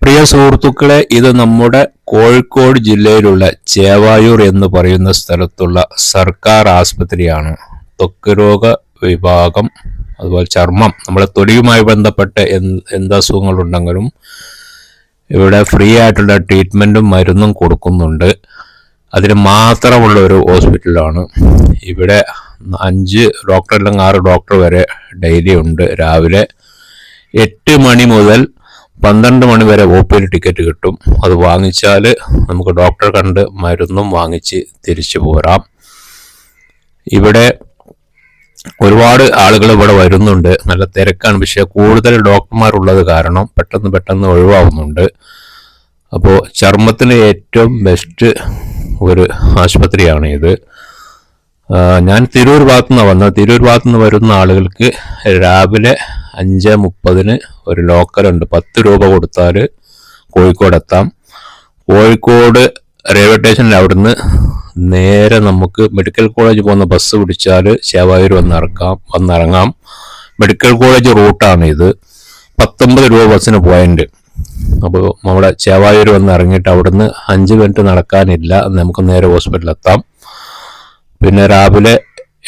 പ്രിയ സുഹൃത്തുക്കളെ, ഇത് നമ്മുടെ കോഴിക്കോട് ജില്ലയിലുള്ള ചേവായൂർ എന്ന് പറയുന്ന സ്ഥലത്തുള്ള സർക്കാർ ആസ്പത്രിയാണ്. ത്വക്ക് രോഗ വിഭാഗം, അതുപോലെ ചർമ്മം, നമ്മുടെ തൊലിയുമായി ബന്ധപ്പെട്ട എന്ത് അസുഖങ്ങളുണ്ടെങ്കിലും ഇവിടെ ഫ്രീ ആയിട്ടുള്ള ട്രീറ്റ്മെൻറ്റും മരുന്നും കൊടുക്കുന്നുണ്ട്. അതിന് മാത്രമുള്ള ഒരു ഹോസ്പിറ്റലാണ്. ഇവിടെ 5 ഡോക്ടർ അല്ലെങ്കിൽ 6 ഡോക്ടർ വരെ ഡെയിലി ഉണ്ട്. രാവിലെ 8 മണി മുതൽ 12 മണി വരെ OPD ടിക്കറ്റ് കിട്ടും. അത് വാങ്ങിച്ചാൽ നമുക്ക് ഡോക്ടറെ കണ്ട് മരുന്നും വാങ്ങിച്ച് തിരിച്ചു പോരാം. ഇവിടെ ഒരുപാട് ആളുകൾ ഇവിടെ വരുന്നുണ്ട്. നല്ല തിരക്കാണ്. പക്ഷേ കൂടുതൽ ഡോക്ടർമാരുള്ളത് കാരണം പെട്ടെന്ന് ഒഴിവാകുന്നുണ്ട്. അപ്പോൾ ചർമ്മത്തിന് ഏറ്റവും ബെസ്റ്റ് ഒരു ആശുപത്രിയാണ് ഇത്. ഞാൻ തിരൂർ ഭാഗത്തുനിന്നാണ് വന്നത്. തിരൂർ ഭാഗത്തുനിന്ന് വരുന്ന ആളുകൾക്ക് രാവിലെ 5:30 ഒരു ലോക്കലുണ്ട്. 10 രൂപ കൊടുത്താൽ കോഴിക്കോട് എത്താം. കോഴിക്കോട് റെയിൽവേ സ്റ്റേഷനിൽ അവിടുന്ന് നേരെ നമുക്ക് മെഡിക്കൽ കോളേജ് പോകുന്ന ബസ് പിടിച്ചാൽ ചേവായൂർ വന്നിറങ്ങാം. മെഡിക്കൽ കോളേജ് റൂട്ടാണ് ഇത്. 19 രൂപ ബസ്സിന് പോയിന്റ്. അപ്പോൾ നമ്മുടെ ചേവായൂർ വന്ന് ഇറങ്ങിയിട്ട് അവിടുന്ന് 5 മിനിറ്റ് നടക്കാനില്ല, നമുക്ക് നേരെ ഹോസ്പിറ്റലിൽ എത്താം. പിന്നെ രാവിലെ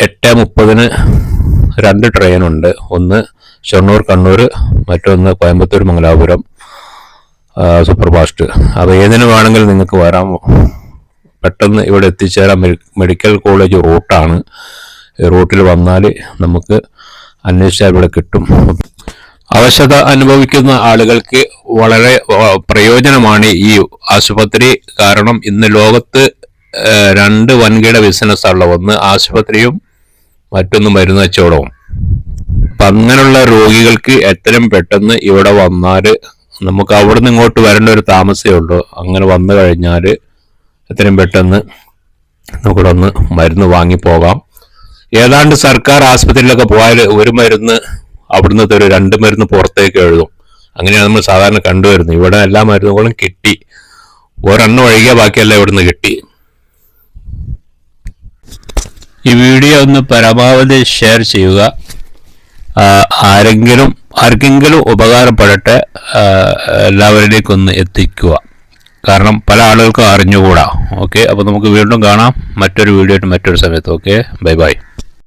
8:30 2 ട്രെയിനുണ്ട്. ഒന്ന് ഷൊർണൂർ കണ്ണൂർ, മറ്റൊന്ന് കോയമ്പത്തൂർ മംഗലാപുരം സൂപ്പർ ഫാസ്റ്റ്. അപ്പോൾ ഏതിനു വേണമെങ്കിലും നിങ്ങൾക്ക് വരാം. പെട്ടെന്ന് ഇവിടെ എത്തിച്ചേരാൻ മെഡിക്കൽ കോളേജ് റൂട്ടാണ്. റൂട്ടിൽ വന്നാൽ നമുക്ക് അന്വേഷിച്ചാൽ ഇവിടെ കിട്ടും. അവശത അനുഭവിക്കുന്ന ആളുകൾക്ക് വളരെ പ്രയോജനമാണ് ഈ ആശുപത്രി. കാരണം ഇന്ന് ലോകത്ത് 2 വൻകിട ബിസിനസ്സാണുള്ള, ഒന്ന് ആശുപത്രിയും മറ്റൊന്ന് മരുന്ന് കച്ചവടവും. അപ്പം അങ്ങനെയുള്ള രോഗികൾക്ക് എത്രയും പെട്ടെന്ന് ഇവിടെ വന്നാൽ നമുക്ക് അവിടെ നിന്ന് ഇങ്ങോട്ട് വരേണ്ട ഒരു താമസമേ ഉള്ളൂ. അങ്ങനെ വന്നു കഴിഞ്ഞാൽ എത്രയും പെട്ടെന്ന് നമുക്കിവിടെ ഒന്ന് മരുന്ന് വാങ്ങിപ്പോകാം. ഏതാണ്ട് സർക്കാർ ആശുപത്രിയിലൊക്കെ പോയാൽ ഒരു മരുന്ന് അവിടുന്ന് ഒരു 2 മരുന്ന് പുറത്തേക്ക് എഴുതും. അങ്ങനെയാണ് നമ്മൾ സാധാരണ കണ്ടുവരുന്നത്. ഇവിടെ എല്ലാ മരുന്നുകളും കിട്ടി, ഒരെണ്ണം ഒഴികെ ബാക്കിയെല്ലാം ഇവിടുന്ന് കിട്ടി. ഈ വീഡിയോ ഒന്ന് പരമാവധി ഷെയർ ചെയ്യുക. ആർക്കെങ്കിലും ഉപകാരപ്പെടട്ടെ, എല്ലാവരിലേക്കും ഒന്ന് എത്തിക്കുക. കാരണം പല ആളുകൾക്കും അറിഞ്ഞുകൂടാ. ഓക്കെ, അപ്പോൾ നമുക്ക് വീണ്ടും കാണാം മറ്റൊരു വീഡിയോ ആയിട്ട് മറ്റൊരു സമയത്ത്. Okay, by.